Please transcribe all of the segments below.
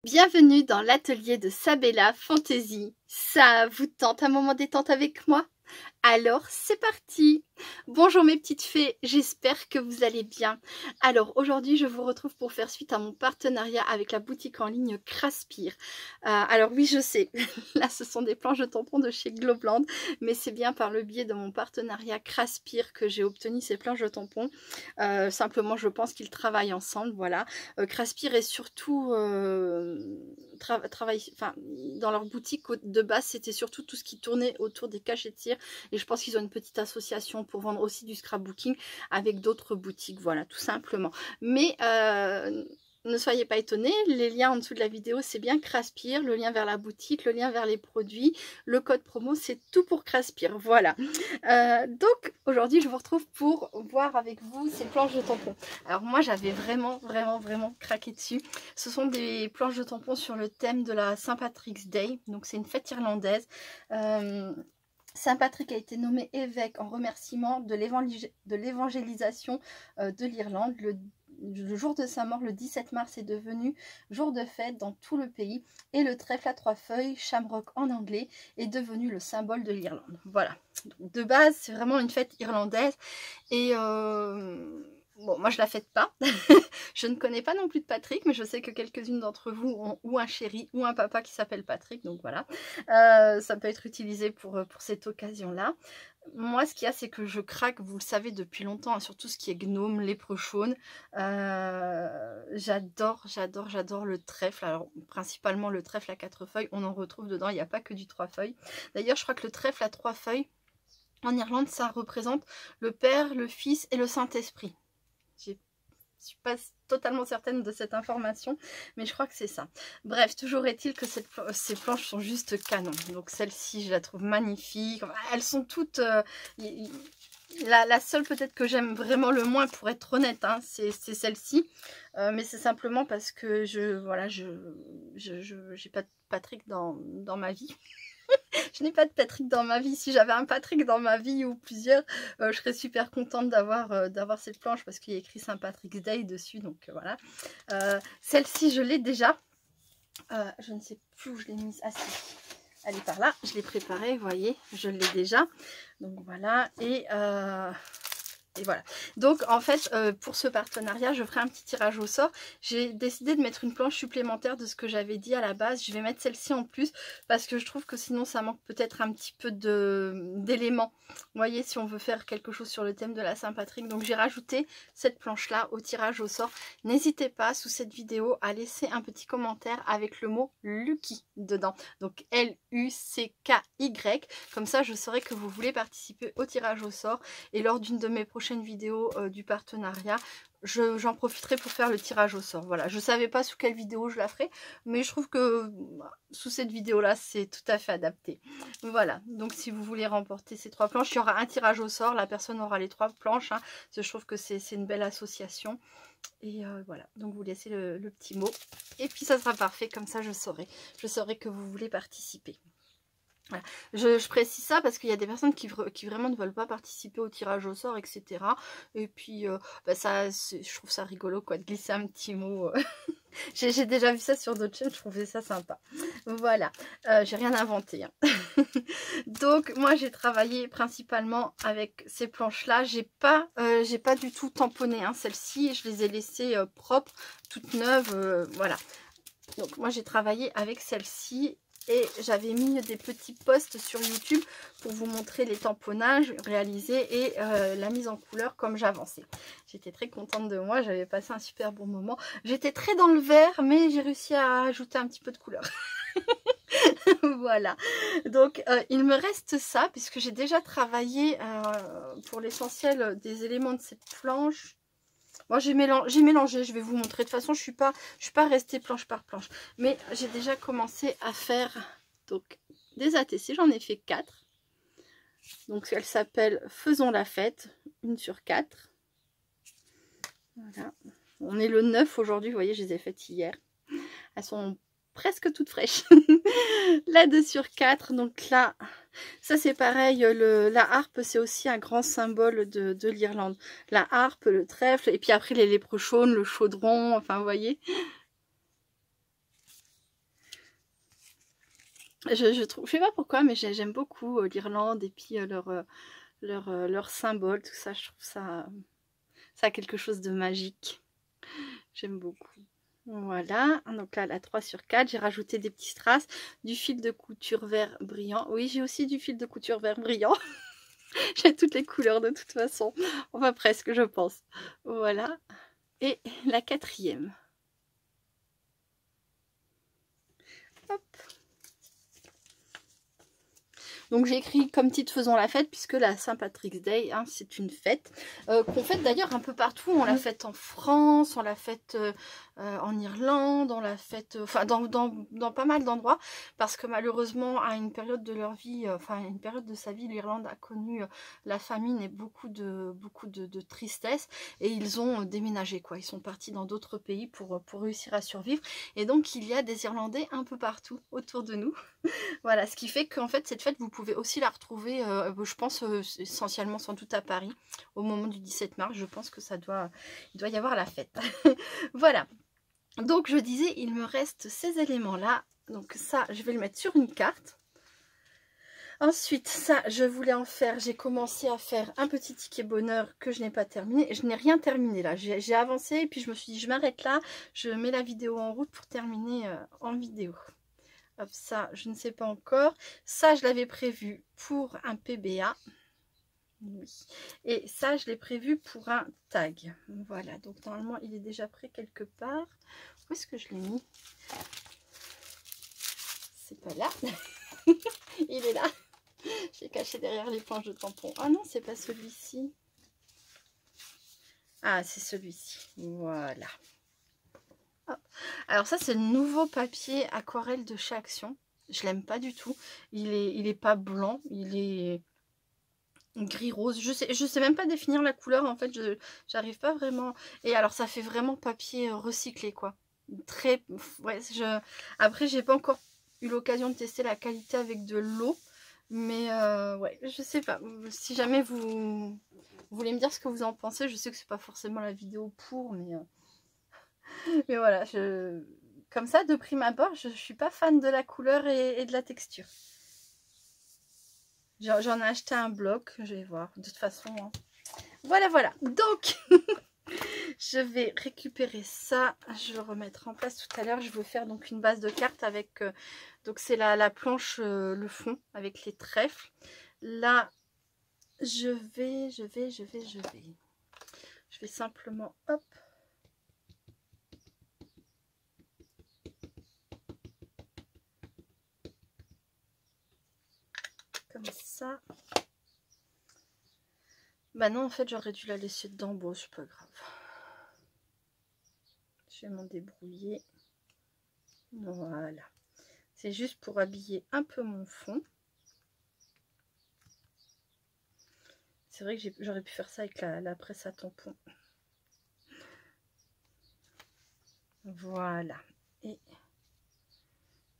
Bienvenue dans l'atelier de Sabella Fantasy. Ça vous tente un moment détente avec moi? Alors c'est parti! Bonjour mes petites fées, j'espère que vous allez bien. Alors aujourd'hui je vous retrouve pour faire suite à mon partenariat avec la boutique en ligne Craspir. Alors oui je sais, là ce sont des planches de tampons de chez Globland, mais c'est bien par le biais de mon partenariat Craspir que j'ai obtenu ces planches de tampons. Simplement je pense qu'ils travaillent ensemble, voilà. Craspir est surtout dans leur boutique de base c'était surtout tout ce qui tournait autour des cachets de cire. Et je pense qu'ils ont une petite association pour vendre aussi du scrapbooking avec d'autres boutiques, voilà, tout simplement. Mais ne soyez pas étonnés, les liens en dessous de la vidéo, c'est bien Craspir, le lien vers la boutique, le lien vers les produits, le code promo, c'est tout pour Craspir, voilà. Donc, aujourd'hui, je vous retrouve pour voir avec vous ces planches de tampons. Alors moi, j'avais vraiment craqué dessus. Ce sont des planches de tampons sur le thème de la Saint Patrick's Day, donc c'est une fête irlandaise. Saint Patrick a été nommé évêque en remerciement de l'évangélisation de l'Irlande. Le jour de sa mort, le 17 mars, est devenu jour de fête dans tout le pays. Et le trèfle à 3 feuilles, shamrock en anglais, est devenu le symbole de l'Irlande. Voilà. Donc, de base, c'est vraiment une fête irlandaise. Et bon, moi je la fête pas. Je ne connais pas non plus de Patrick, mais je sais que quelques-unes d'entre vous ont ou un chéri ou un papa qui s'appelle Patrick. Donc voilà, ça peut être utilisé pour cette occasion-là. Moi, ce qu'il y a, c'est que je craque, vous le savez depuis longtemps, hein, sur tout ce qui est gnome, léprechaune. J'adore le trèfle. Alors, principalement le trèfle à 4 feuilles. On en retrouve dedans, il n'y a pas que du 3 feuilles. D'ailleurs, je crois que le trèfle à 3 feuilles, en Irlande, ça représente le Père, le Fils et le Saint-Esprit. Je ne suis pas totalement certaine de cette information, mais je crois que c'est ça. Bref, toujours est-il que ces planches sont juste canon. Donc celle-ci, je la trouve magnifique. Elles sont toutes... la seule peut-être que j'aime vraiment le moins, pour être honnête, hein, c'est celle-ci. Mais c'est simplement parce que j'ai pas de Patrick dans ma vie. Je n'ai pas de Patrick dans ma vie. Si j'avais un Patrick dans ma vie ou plusieurs, je serais super contente d'avoir cette planche parce qu'il y a écrit Saint Patrick's Day dessus. Donc voilà. Celle-ci, je l'ai déjà. Je ne sais plus où je l'ai mise. Ah si, elle est par là. Je l'ai préparée, vous voyez. Je l'ai déjà. Donc voilà. Et voilà. Donc en fait, pour ce partenariat, je ferai un petit tirage au sort. J'ai décidé de mettre une planche supplémentaire de ce que j'avais dit à la base. Je vais mettre celle-ci en plus parce que je trouve que sinon ça manque peut-être un petit peu d'éléments. Vous voyez, si on veut faire quelque chose sur le thème de la Saint-Patrick. Donc j'ai rajouté cette planche-là au tirage au sort. N'hésitez pas sous cette vidéo à laisser un petit commentaire avec le mot Lucky dedans. Donc L-U-C-K-Y. Comme ça, je saurai que vous voulez participer au tirage au sort. Et lors d'une de mes prochaines vidéo du partenariat, j'en profiterai pour faire le tirage au sort. Voilà, je savais pas sous quelle vidéo je la ferai, mais je trouve que sous cette vidéo là c'est tout à fait adapté. Voilà, donc si vous voulez remporter ces 3 planches, il y aura un tirage au sort, la personne aura les 3 planches, hein, parce que je trouve que c'est une belle association. Et voilà, donc vous laissez le petit mot et puis ça sera parfait, comme ça je saurai que vous voulez participer. Voilà. Je précise ça parce qu'il y a des personnes qui vraiment ne veulent pas participer au tirage au sort, etc. Et puis, je trouve ça rigolo, quoi, de glisser un petit mot. J'ai déjà vu ça sur d'autres chaînes, je trouvais ça sympa. Voilà, j'ai rien inventé. Hein. Donc, moi, j'ai travaillé principalement avec ces planches-là. J'ai pas du tout tamponné, hein, celles-ci. Je les ai laissées propres, toutes neuves, voilà. Donc, moi, j'ai travaillé avec celle-ci. Et j'avais mis des petits posts sur YouTube pour vous montrer les tamponnages réalisés et la mise en couleur comme j'avançais. J'étais très contente de moi, j'avais passé un super bon moment. J'étais très dans le vert, mais j'ai réussi à ajouter un petit peu de couleur. Voilà. Donc, il me reste ça, puisque j'ai déjà travaillé pour l'essentiel des éléments de cette planche. Moi, j'ai mélangé, je vais vous montrer. De toute façon, je suis pas restée planche par planche. Mais j'ai déjà commencé à faire donc des ATC. J'en ai fait 4. Donc, elle s'appelle Faisons la fête. 1 sur 4. Voilà. On est le 9 aujourd'hui. Vous voyez, je les ai faites hier. Elles sont presque toutes fraîches. La 2 sur 4. Donc là, ça c'est pareil. La harpe, c'est aussi un grand symbole de l'Irlande. La harpe, le trèfle, et puis après les léprechaunes, le chaudron, enfin vous voyez. Je sais pas pourquoi, mais j'aime beaucoup l'Irlande et puis leur symbole, tout ça. Je trouve ça, ça a quelque chose de magique. J'aime beaucoup. Voilà, donc là, la 3 sur 4, j'ai rajouté des petits strass, du fil de couture vert brillant. Oui, j'ai aussi du fil de couture vert brillant. J'ai toutes les couleurs de toute façon. Enfin, presque, je pense. Voilà. Et la 4e. Hop. Donc j'ai écrit comme titre faisons la fête puisque la Saint-Patrick's Day, hein, c'est une fête qu'on fête d'ailleurs un peu partout. On l'a fête en France, on l'a fête en Irlande, on l'a fête enfin dans pas mal d'endroits parce que malheureusement à une période de leur vie, enfin une période de sa vie, l'Irlande a connu la famine et beaucoup de tristesse et ils ont déménagé quoi. Ils sont partis dans d'autres pays pour réussir à survivre et donc il y a des Irlandais un peu partout autour de nous. Voilà, ce qui fait qu'en fait cette fête vous pouvez aussi la retrouver, je pense essentiellement sans doute à Paris au moment du 17 mars. Je pense que il doit y avoir la fête. Voilà, donc je disais il me reste ces éléments là, donc ça je vais le mettre sur une carte. Ensuite ça je voulais en faire, j'ai commencé à faire un petit ticket bonheur que je n'ai pas terminé. Je n'ai rien terminé là, j'ai avancé et puis je me suis dit je m'arrête là, je mets la vidéo en route pour terminer en vidéo. Hop, ça, je ne sais pas encore. Ça, je l'avais prévu pour un PBA. Oui. Et ça, je l'ai prévu pour un tag. Voilà, donc normalement, il est déjà prêt quelque part. Où est-ce que je l'ai mis? C'est pas là. Il est là. J'ai caché derrière les planches de tampon. Ah non, c'est pas celui-ci. Ah, c'est celui-ci. Voilà. Hop. Alors ça c'est le nouveau papier aquarelle de chez Action. Je l'aime pas du tout. Il est pas blanc, il est gris rose. Je sais même pas définir la couleur en fait. J'arrive pas vraiment. Et alors ça fait vraiment papier recyclé quoi. Très. Ouais. Après j'ai pas encore eu l'occasion de tester la qualité avec de l'eau, mais ouais je sais pas. Si jamais vous voulez me dire ce que vous en pensez, je sais que c'est pas forcément la vidéo pour, mais voilà, comme ça, de prime abord, je suis pas fan de la couleur et de la texture. J'en ai acheté un bloc, je vais voir, de toute façon. Hein. Voilà, voilà. Donc, je vais récupérer ça. Je vais le remettre en place tout à l'heure. Je vais faire donc une base de cartes avec... donc, c'est la planche, le fond, avec les trèfles. Là, je vais simplement, hop, comme ça. Bah non, en fait, j'aurais dû la laisser dedans. Bon, c'est pas grave. Je vais m'en débrouiller. Voilà. C'est juste pour habiller un peu mon fond. C'est vrai que j'aurais pu faire ça avec la presse à tampon. Voilà. Et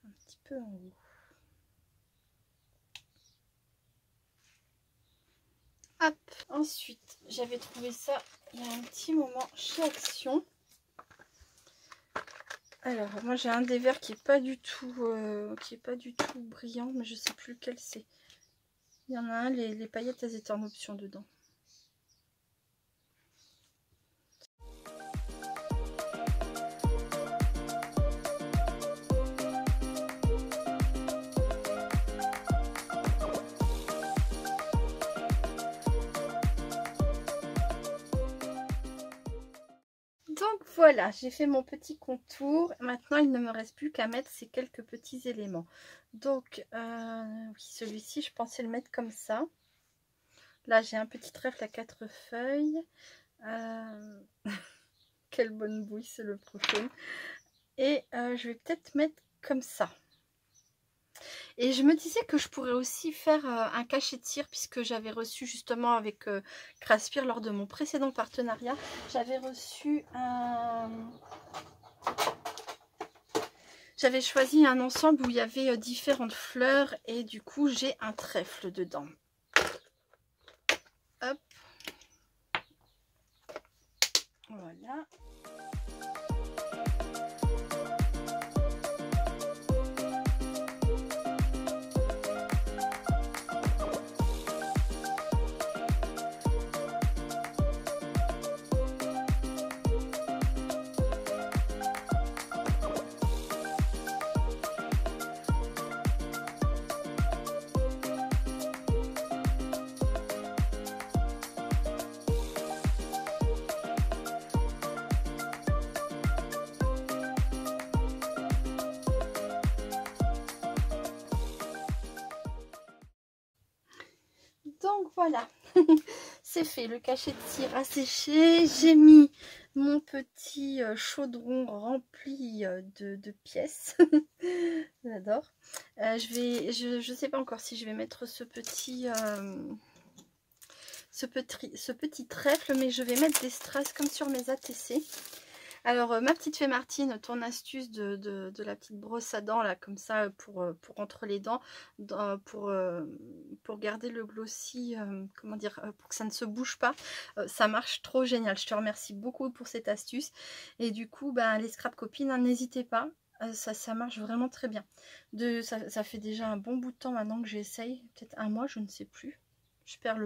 un petit peu en haut. Hop. Ensuite, j'avais trouvé ça il y a un petit moment chez Action. Alors, moi j'ai un des verres qui est pas du tout brillant, mais je sais plus lequel c'est. Il y en a un, les paillettes elles étaient en option dedans. Donc voilà, j'ai fait mon petit contour. Maintenant, il ne me reste plus qu'à mettre ces quelques petits éléments. Donc, oui, celui-ci, je pensais le mettre comme ça. Là, j'ai un petit trèfle à 4 feuilles. Quelle bonne bouille, c'est le prochain. Et je vais peut-être mettre comme ça. Et je me disais que je pourrais aussi faire un cachet de cire puisque j'avais reçu justement avec Craspire lors de mon précédent partenariat. J'avais reçu un... J'avais choisi un ensemble où il y avait différentes fleurs et du coup j'ai un trèfle dedans. Hop. Voilà. voilà, c'est fait, le cachet de cire a séché, j'ai mis mon petit chaudron rempli de pièces, j'adore. Je sais pas encore si je vais mettre ce petit trèfle, mais je vais mettre des strass comme sur mes ATC. Alors, ma petite fée Martine, ton astuce de la petite brosse à dents, là, comme ça, pour entre les dents, pour garder le glossy, comment dire, pour que ça ne se bouge pas, ça marche trop génial. Je te remercie beaucoup pour cette astuce. Et du coup, ben, les scrap copines, hein, n'hésitez pas. Ça marche vraiment très bien. Ça fait déjà un bon bout de temps maintenant que j'essaye, peut-être un mois, je ne sais plus. Je perds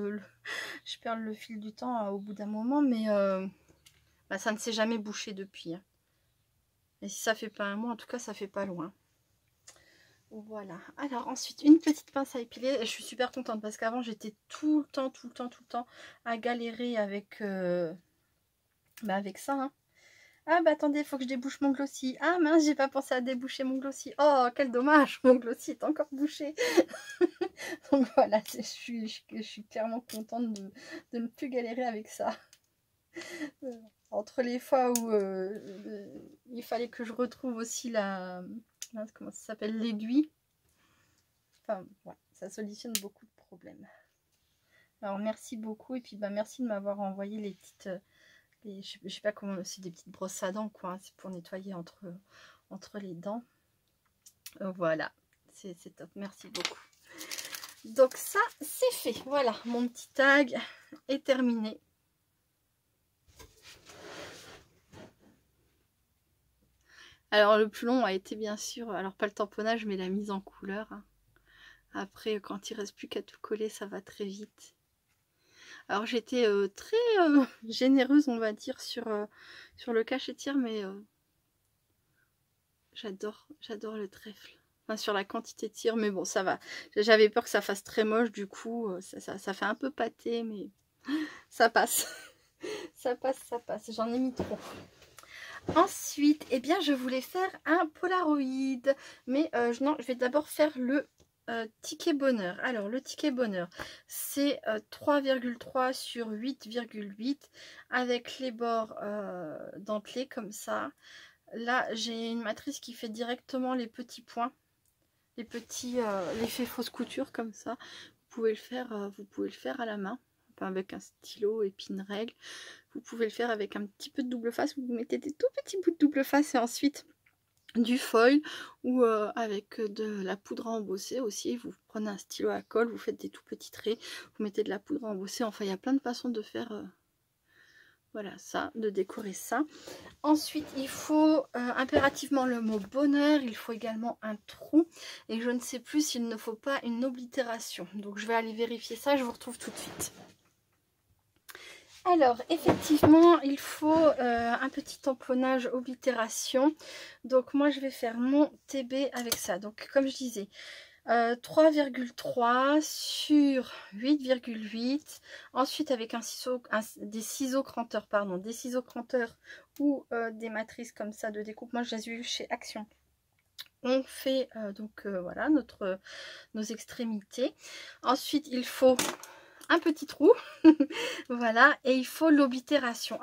je perds le fil du temps au bout d'un moment, mais... bah, ça ne s'est jamais bouché depuis. Hein. Et si ça fait pas un mois, en tout cas, ça fait pas loin. Voilà. Alors ensuite, une petite pince à épiler. Je suis super contente parce qu'avant, j'étais tout le temps à galérer avec, avec ça. Hein. Ah bah attendez, il faut que je débouche mon glossy. Ah mince, j'ai pas pensé à déboucher mon glossy. Oh, quel dommage, mon glossy est encore bouché. Donc voilà, je suis clairement contente de ne plus galérer avec ça. Entre les fois où il fallait que je retrouve aussi comment ça s'appelle, l'aiguille. Enfin, ouais, ça solutionne beaucoup de problèmes. Alors, merci beaucoup. Et puis, bah, merci de m'avoir envoyé les petites... je sais pas comment... C'est des petites brosses à dents, quoi. Hein, c'est pour nettoyer entre les dents. Voilà. C'est top. Merci beaucoup. Donc, ça, c'est fait. Voilà. Mon petit tag est terminé. Alors le plus long a été bien sûr, alors pas le tamponnage mais la mise en couleur. Hein. Après quand il reste plus qu'à tout coller ça va très vite. Alors j'étais très généreuse on va dire sur le cachet-tire mais j'adore le trèfle. Enfin sur la quantité de cire mais bon ça va. J'avais peur que ça fasse très moche du coup ça fait un peu pâté mais ça passe. ça passe. J'en ai mis trop. Ensuite, eh bien, je voulais faire un Polaroid. Mais non, je vais d'abord faire le ticket bonheur. Alors, le ticket bonheur, c'est 3,3 sur 8,8 avec les bords dentelés comme ça. Là, j'ai une matrice qui fait directement les petits points. L'effet fausse couture comme ça. Vous pouvez le faire à la main. Avec un stylo et puis une règle. Vous pouvez le faire avec un petit peu de double face. Vous mettez des tout petits bouts de double face et ensuite du foil ou avec de la poudre à embosser aussi. Vous prenez un stylo à colle, vous faites des tout petits traits, vous mettez de la poudre à embosser. Enfin, il y a plein de façons de faire voilà ça, de décorer ça. Ensuite, il faut impérativement le mot bonheur. Il faut également un trou. Et je ne sais plus s'il ne faut pas une oblitération. Donc, je vais aller vérifier ça. Je vous retrouve tout de suite. Alors, effectivement, il faut un petit tamponnage oblitération. Donc, moi, je vais faire mon TB avec ça. Donc, comme je disais, 3,3 sur 8,8. Ensuite, avec des ciseaux cranteurs, ou des matrices comme ça de découpe. Moi, je les ai eu chez Action. On fait voilà nos extrémités. Ensuite, il faut un petit trou, voilà, et il faut l'oblitération.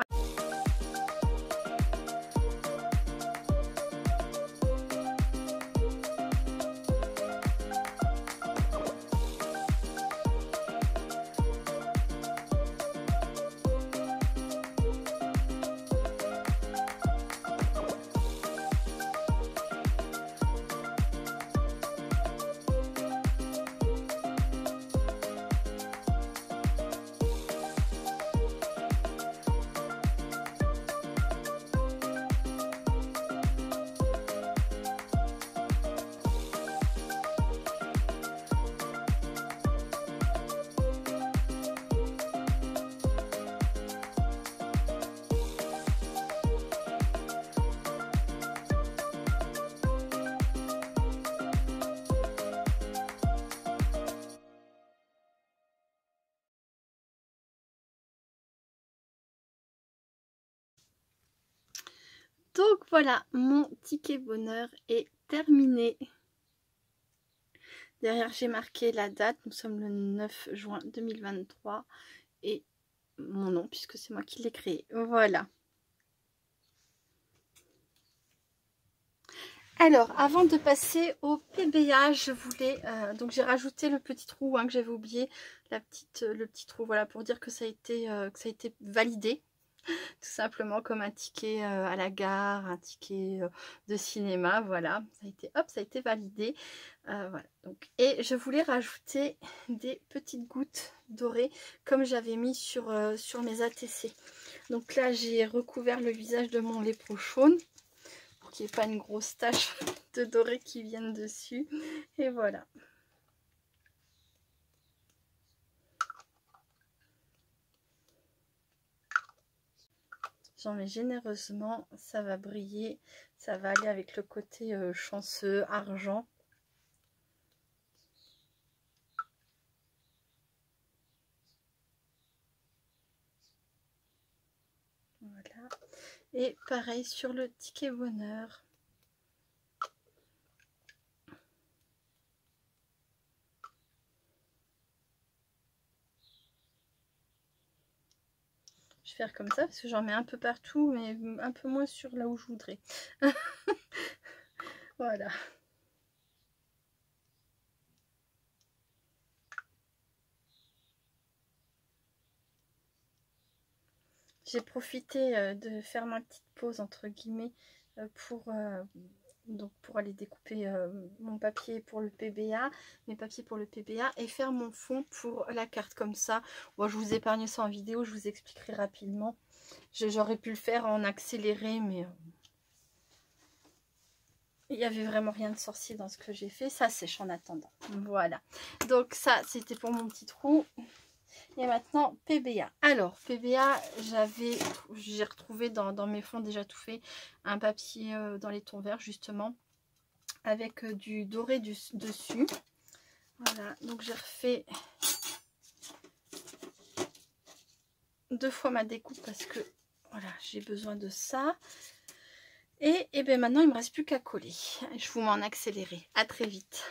Donc voilà, mon ticket bonheur est terminé. Derrière, j'ai marqué la date. Nous sommes le 9 juin 2023. Et mon nom, puisque c'est moi qui l'ai créé. Voilà. Alors, avant de passer au PBA, je voulais... donc, j'ai rajouté le petit trou que j'avais oublié. Le petit trou, voilà, pour dire que ça a été validé. Tout simplement comme un ticket à la gare, un ticket de cinéma, voilà, ça a été validé. Voilà, donc, et je voulais rajouter des petites gouttes dorées comme j'avais mis sur mes ATC. Donc là, j'ai recouvert le visage de mon léprochaune jaune pour qu'il n'y ait pas une grosse tache de doré qui vienne dessus. Et voilà. J'en mets généreusement, ça va briller, ça va aller avec le côté chanceux, argent. Voilà. Et pareil sur le ticket bonheur. Je vais faire comme ça parce que j'en mets un peu partout, mais un peu moins sur là où je voudrais. Voilà. J'ai profité de faire ma petite pause entre guillemets pour aller découper mon papier pour le PBA, mes papiers pour le PBA et faire mon fond pour la carte comme ça. Bon, je vous épargne ça en vidéo, je vous expliquerai rapidement. J'aurais pu le faire en accéléré, mais il n'y avait vraiment rien de sorcier dans ce que j'ai fait. Ça sèche en attendant. Voilà. Donc ça, c'était pour mon petit trou. Et maintenant, PBA. Alors, PBA, j'ai retrouvé dans mes fonds déjà tout fait un papier dans les tons verts, justement, avec du doré dessus. Voilà, donc j'ai refait 2 fois ma découpe parce que, voilà, j'ai besoin de ça. Et bien maintenant, il ne me reste plus qu'à coller. Je vous mets en accéléré. À très vite.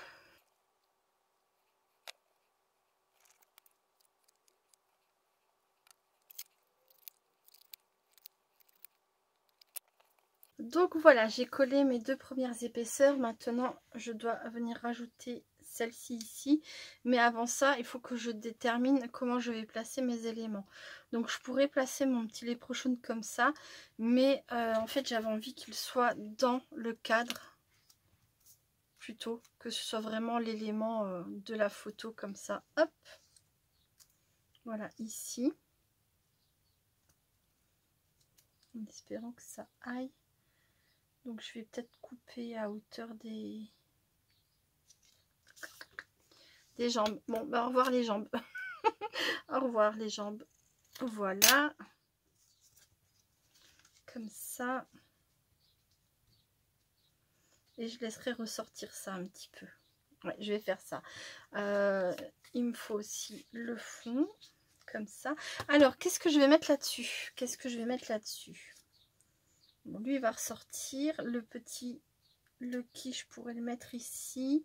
Donc voilà, j'ai collé mes 2 premières épaisseurs. Maintenant, je dois venir rajouter celle-ci ici. Mais avant ça, il faut que je détermine comment je vais placer mes éléments. Donc je pourrais placer mon petit léprochaune comme ça. Mais en fait, j'avais envie qu'il soit dans le cadre. Plutôt que ce soit vraiment l'élément de la photo comme ça. Hop. Voilà, ici. En espérant que ça aille. Donc je vais peut-être couper à hauteur des jambes. Bon, bah, au revoir les jambes. Au revoir les jambes. Voilà. Comme ça. Et je laisserai ressortir ça un petit peu. Ouais, je vais faire ça. Il me faut aussi le fond. Comme ça. Alors, qu'est-ce que je vais mettre là-dessus? Bon, lui, il va ressortir. Le qui, je pourrais le mettre ici.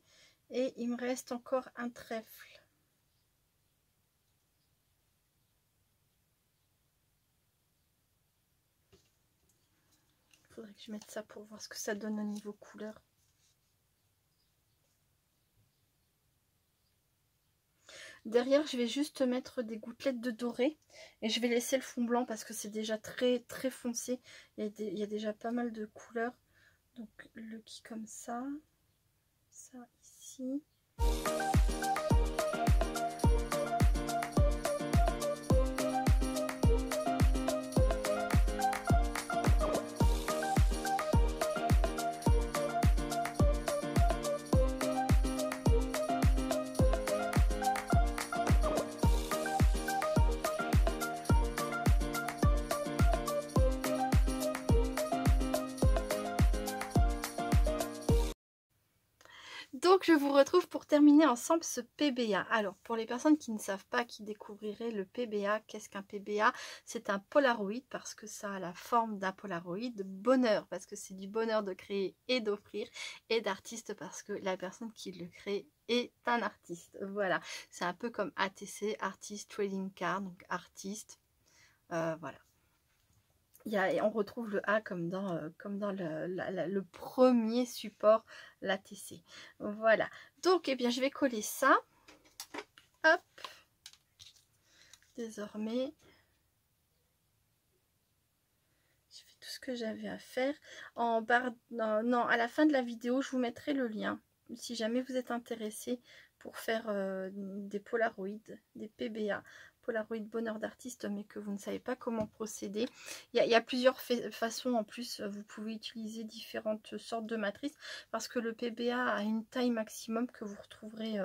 Et il me reste encore un trèfle. Il faudrait que je mette ça pour voir ce que ça donne au niveau couleur. Derrière, je vais juste mettre des gouttelettes de doré. Et je vais laisser le fond blanc parce que c'est déjà très très foncé. Il y a déjà pas mal de couleurs. Donc le qui comme ça. Ça ici. Donc je vous retrouve pour terminer ensemble ce PBA. Alors pour les personnes qui ne savent pas, qui découvriraient le PBA, qu'est-ce qu'un PBA? C'est un Polaroid parce que ça a la forme d'un Polaroid, bonheur parce que c'est du bonheur de créer et d'offrir, et d'artiste parce que la personne qui le crée est un artiste. Voilà, c'est un peu comme ATC, Artist Trading Card, donc artiste, voilà. On retrouve le A comme dans le premier support, l'ATC. Voilà. Donc, eh bien, je vais coller ça. Hop. Désormais, j'ai fait tout ce que j'avais à faire. En barre, non, à la fin de la vidéo, je vous mettrai le lien. Si jamais vous êtes intéressé pour faire des Polaroid, des PBA. Polaroid bonheur d'artiste, mais que vous ne savez pas comment procéder. Il y a plusieurs façons en plus. Vous pouvez utiliser différentes sortes de matrices parce que le PBA a une taille maximum que vous retrouverez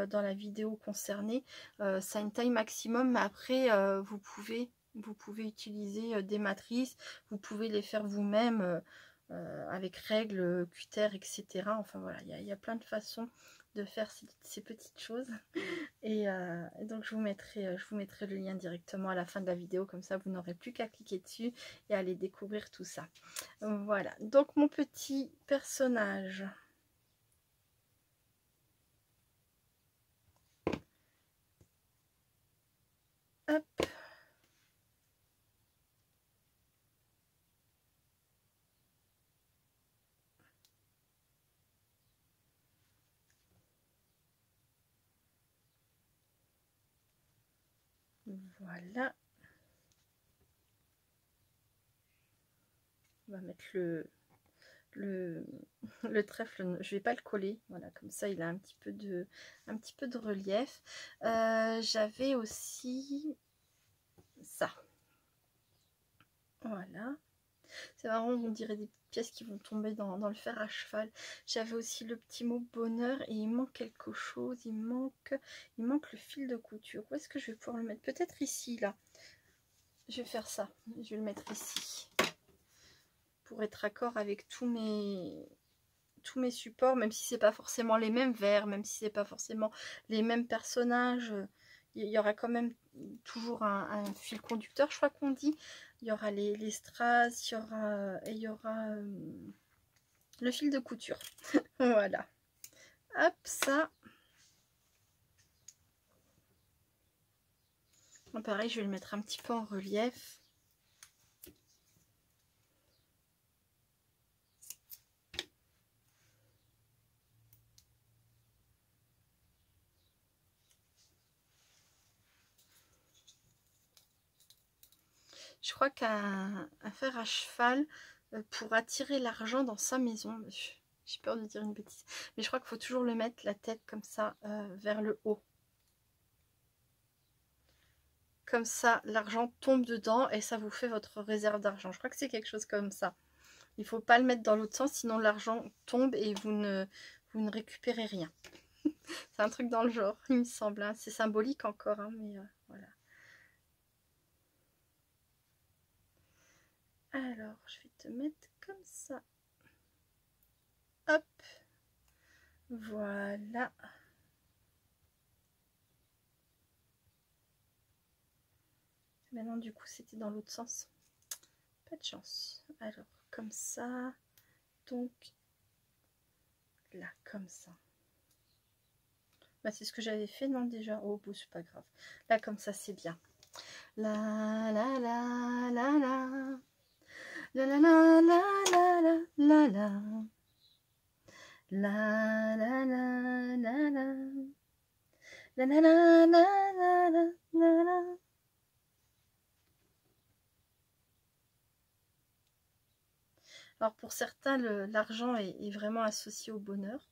dans la vidéo concernée. Ça a une taille maximum, mais après vous pouvez utiliser des matrices, vous pouvez les faire vous-même avec règles, cutter, etc. Enfin voilà, il y a plein de façons de faire ces petites choses. Et donc je vous mettrai le lien directement à la fin de la vidéo, comme ça vous n'aurez plus qu'à cliquer dessus et aller découvrir tout ça. Voilà, donc mon petit personnage. Hop. Voilà. On va mettre le trèfle, je vais pas le coller, voilà, comme ça il a un petit peu de relief. J'avais aussi ça, voilà, c'est marrant, on dirait des petites pièces qui vont tomber dans le fer à cheval. J'avais aussi le petit mot bonheur et il manque quelque chose, il manque le fil de couture. Où est-ce que je vais pouvoir le mettre? Peut-être ici, là. Je vais faire ça, je vais le mettre ici pour être accord avec tous mes supports, même si c'est pas forcément les mêmes verres, même si c'est pas forcément les mêmes personnages, il y aura quand même toujours un fil conducteur, je crois qu'on dit. Il y aura les strass, il y aura le fil de couture. Voilà. Hop, ça. Bon, pareil, je vais le mettre un petit peu en relief. Je crois qu'un fer à cheval pour attirer l'argent dans sa maison, j'ai peur de dire une bêtise, mais je crois qu'il faut toujours le mettre la tête comme ça vers le haut. Comme ça, l'argent tombe dedans et ça vous fait votre réserve d'argent. Je crois que c'est quelque chose comme ça. Il ne faut pas le mettre dans l'autre sens, sinon l'argent tombe et vous ne récupérez rien. C'est un truc dans le genre, il me semble. Hein. C'est symbolique encore, hein, mais voilà. Alors, je vais te mettre comme ça. Hop. Voilà. Maintenant, du coup, c'était dans l'autre sens. Pas de chance. Alors, comme ça. Donc, là, comme ça. Bah, c'est ce que j'avais fait, non, déjà? Oh, bon, c'est pas grave. Là, comme ça, c'est bien. La la la la la. La la la la la la la la. La la la la la. La la la la la la la la. Alors pour certains, l'argent est vraiment associé au bonheur.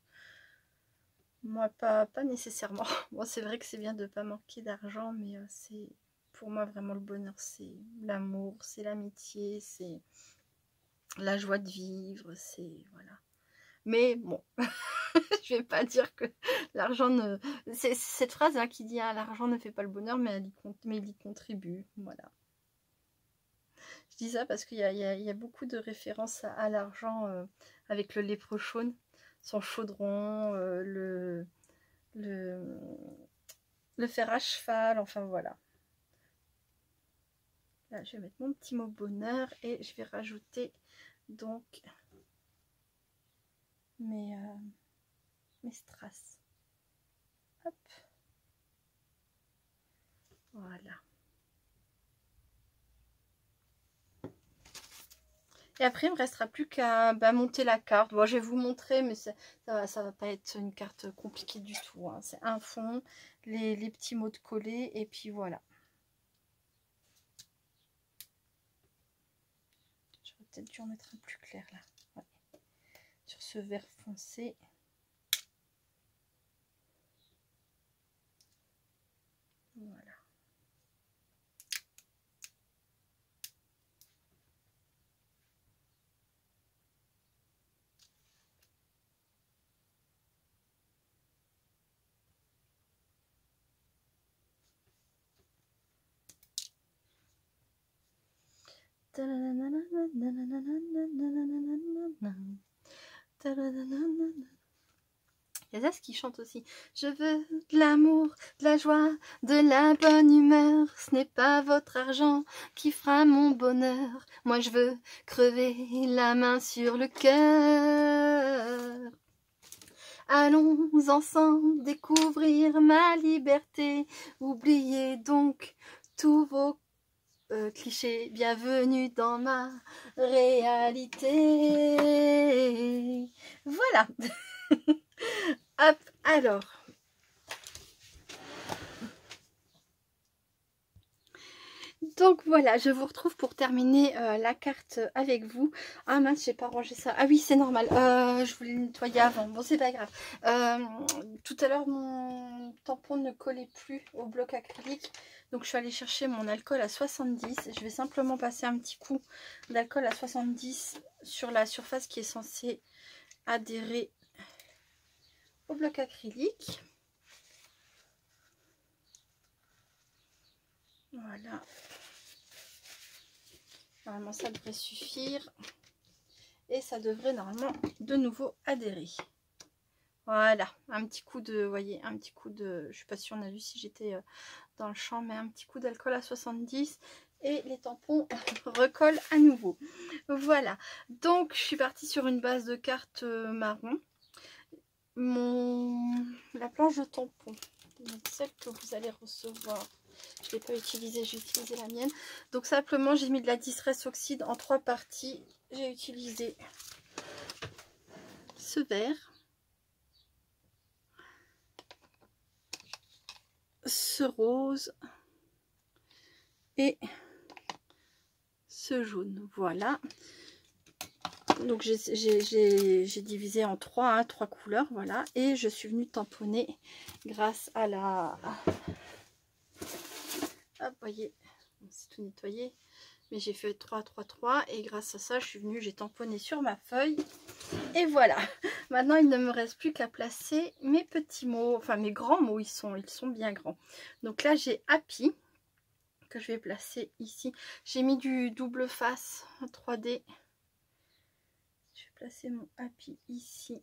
Moi, pas nécessairement. Bon, c'est vrai que c'est bien de ne pas manquer d'argent, mais c'est pour moi vraiment le bonheur, c'est l'amour, c'est l'amitié, c'est la joie de vivre, c'est voilà. Mais bon, je vais pas dire que l'argent ne... C'est cette phrase là qui dit ah, l'argent ne fait pas le bonheur, mais il y contribue, voilà. Je dis ça parce qu'il y a beaucoup de références à l'argent avec le léprechaune. son chaudron, le fer à cheval, enfin voilà. Là, je vais mettre mon petit mot bonheur et je vais rajouter donc mes strass. Hop. Voilà. Et après, il me restera plus qu'à monter la carte. Bon, je vais vous montrer, mais ça va pas être une carte compliquée du tout, hein. C'est un fond, les petits mots de coller, et puis voilà. J'aurais peut-être dû en mettre un plus clair là. Ouais. Sur ce vert foncé. Voilà. Il y a Zaz qui chante aussi. Je veux de l'amour, de la joie, de la bonne humeur. Ce n'est pas votre argent qui fera mon bonheur. Moi je veux crever la main sur le cœur. Allons ensemble découvrir ma liberté. Oubliez donc tous vos clichés. Bienvenue dans ma réalité. Voilà. Hop, alors. Donc voilà, je vous retrouve pour terminer la carte avec vous. Ah mince, j'ai pas rangé ça. Ah oui, c'est normal. Je voulais le nettoyer avant. Bon, c'est pas grave. Tout à l'heure, mon tampon ne collait plus au bloc acrylique. Donc je suis allée chercher mon alcool à 70. Je vais simplement passer un petit coup d'alcool à 70 sur la surface qui est censée adhérer au bloc acrylique. Voilà. Normalement, ça devrait suffire. Et ça devrait normalement de nouveau adhérer. Voilà, un petit coup de, vous voyez, un petit coup de, je sais pas si on a vu si j'étais dans le champ, mais un petit coup d'alcool à 70 et les tampons recollent à nouveau. Voilà, donc je suis partie sur une base de cartes marron. La planche de tampons, donc celle que vous allez recevoir, je ne l'ai pas utilisée, j'ai utilisé la mienne. Donc simplement, j'ai mis de la Distress Oxide en 3 parties. J'ai utilisé ce vert, ce rose et ce jaune. Voilà. Donc j'ai divisé en 3 couleurs. Voilà. Et je suis venue tamponner grâce à la... Hop, voyez, c'est tout nettoyé. Mais j'ai fait 3, 3, 3. Et grâce à ça, je suis venue, j'ai tamponné sur ma feuille. Et voilà. Maintenant, il ne me reste plus qu'à placer mes petits mots. Enfin, mes grands mots, ils sont bien grands. Donc là, j'ai Happy que je vais placer ici. J'ai mis du double face 3D. Je vais placer mon Happy ici.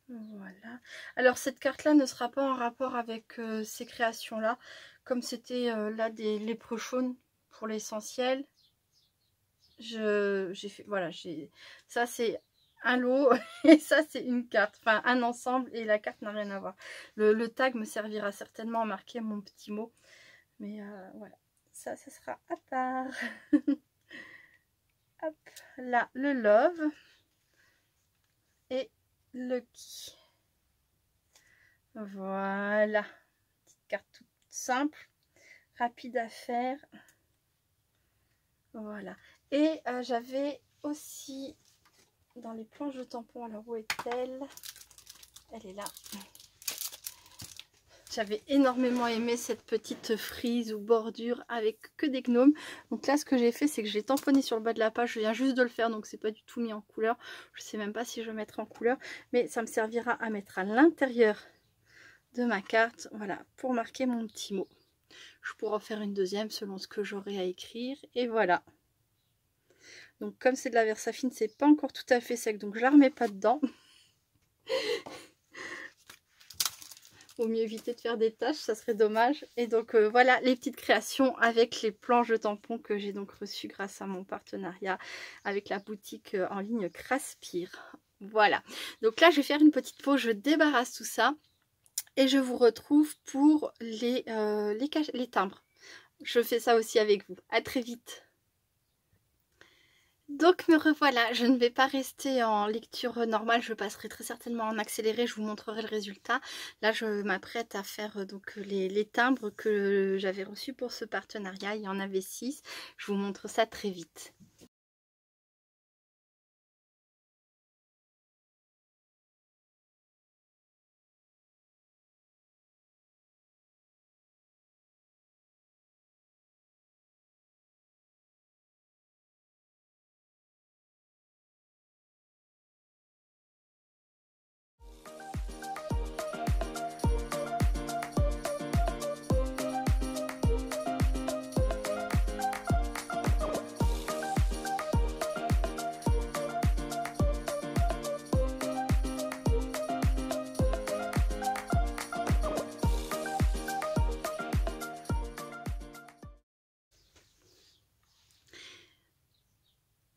Voilà. Alors cette carte là ne sera pas en rapport avec ces créations là, comme c'était là des léprechaunes pour l'essentiel. J'ai fait, voilà, ça c'est un lot et ça c'est une carte, enfin un ensemble, et la carte n'a rien à voir. Le tag me servira certainement à marquer mon petit mot, mais voilà, ça sera à part. Hop, là le love et le qui. Voilà, petite carte toute simple, rapide à faire. Voilà, et j'avais aussi dans les planches de tampons, alors où est-elle? Elle est là. J'avais énormément aimé cette petite frise ou bordure avec que des gnomes. Donc là, ce que j'ai fait, c'est que je l'ai tamponné sur le bas de la page. Je viens juste de le faire, donc c'est pas du tout mis en couleur. Je sais même pas si je vais mettre en couleur, mais ça me servira à mettre à l'intérieur de ma carte, voilà, pour marquer mon petit mot. Je pourrais en faire une deuxième selon ce que j'aurai à écrire, et voilà. Donc comme c'est de la Versafine, c'est pas encore tout à fait sec, donc je la remets pas dedans. Vaut mieux éviter de faire des tâches, ça serait dommage. Et donc voilà les petites créations avec les planches de tampons que j'ai donc reçues grâce à mon partenariat avec la boutique en ligne Craspir. Voilà, donc là je vais faire une petite pause, je débarrasse tout ça et je vous retrouve pour les timbres. Je fais ça aussi avec vous. À très vite. Donc me revoilà, je ne vais pas rester en lecture normale, je passerai très certainement en accéléré, je vous montrerai le résultat. Là je m'apprête à faire donc les timbres que j'avais reçus pour ce partenariat, il y en avait 6, je vous montre ça très vite.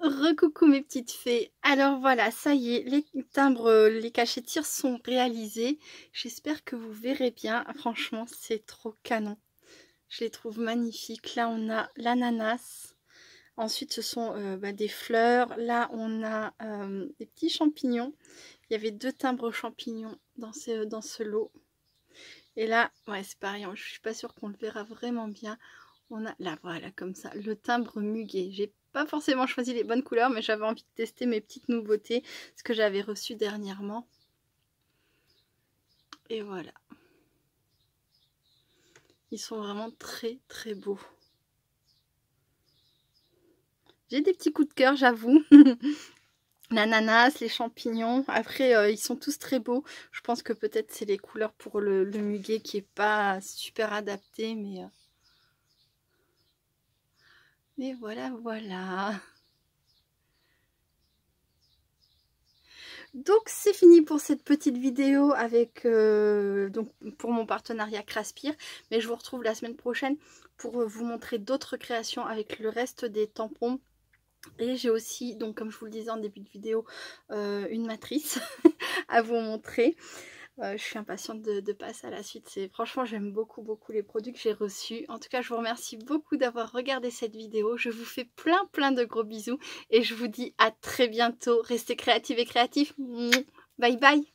Recoucou mes petites fées, alors voilà, ça y est, les timbres, les cachetires sont réalisés. J'espère que vous verrez bien, franchement c'est trop canon. Je les trouve magnifiques. Là on a l'ananas, ensuite ce sont des fleurs, là on a des petits champignons. Il y avait 2 timbres champignons dans ce lot. Et là, ouais c'est pareil, je suis pas sûre qu'on le verra vraiment bien. On a là, voilà, comme ça, le timbre muguet. J'ai pas forcément choisi les bonnes couleurs, mais j'avais envie de tester mes petites nouveautés, ce que j'avais reçu dernièrement. Et voilà. Ils sont vraiment très très beaux. J'ai des petits coups de cœur, j'avoue. L'ananas, les champignons. Après, ils sont tous très beaux. Je pense que peut-être c'est les couleurs pour le muguet qui est pas super adapté, mais voilà, voilà. Donc c'est fini pour cette petite vidéo avec donc pour mon partenariat Craspir, mais je vous retrouve la semaine prochaine pour vous montrer d'autres créations avec le reste des tampons. Et j'ai aussi, donc comme je vous le disais en début de vidéo, une matrice à vous montrer. Je suis impatiente de passer à la suite. Franchement, j'aime beaucoup les produits que j'ai reçus. En tout cas, je vous remercie beaucoup d'avoir regardé cette vidéo. Je vous fais plein de gros bisous et je vous dis à très bientôt. Restez créatives et créatifs. Bye bye.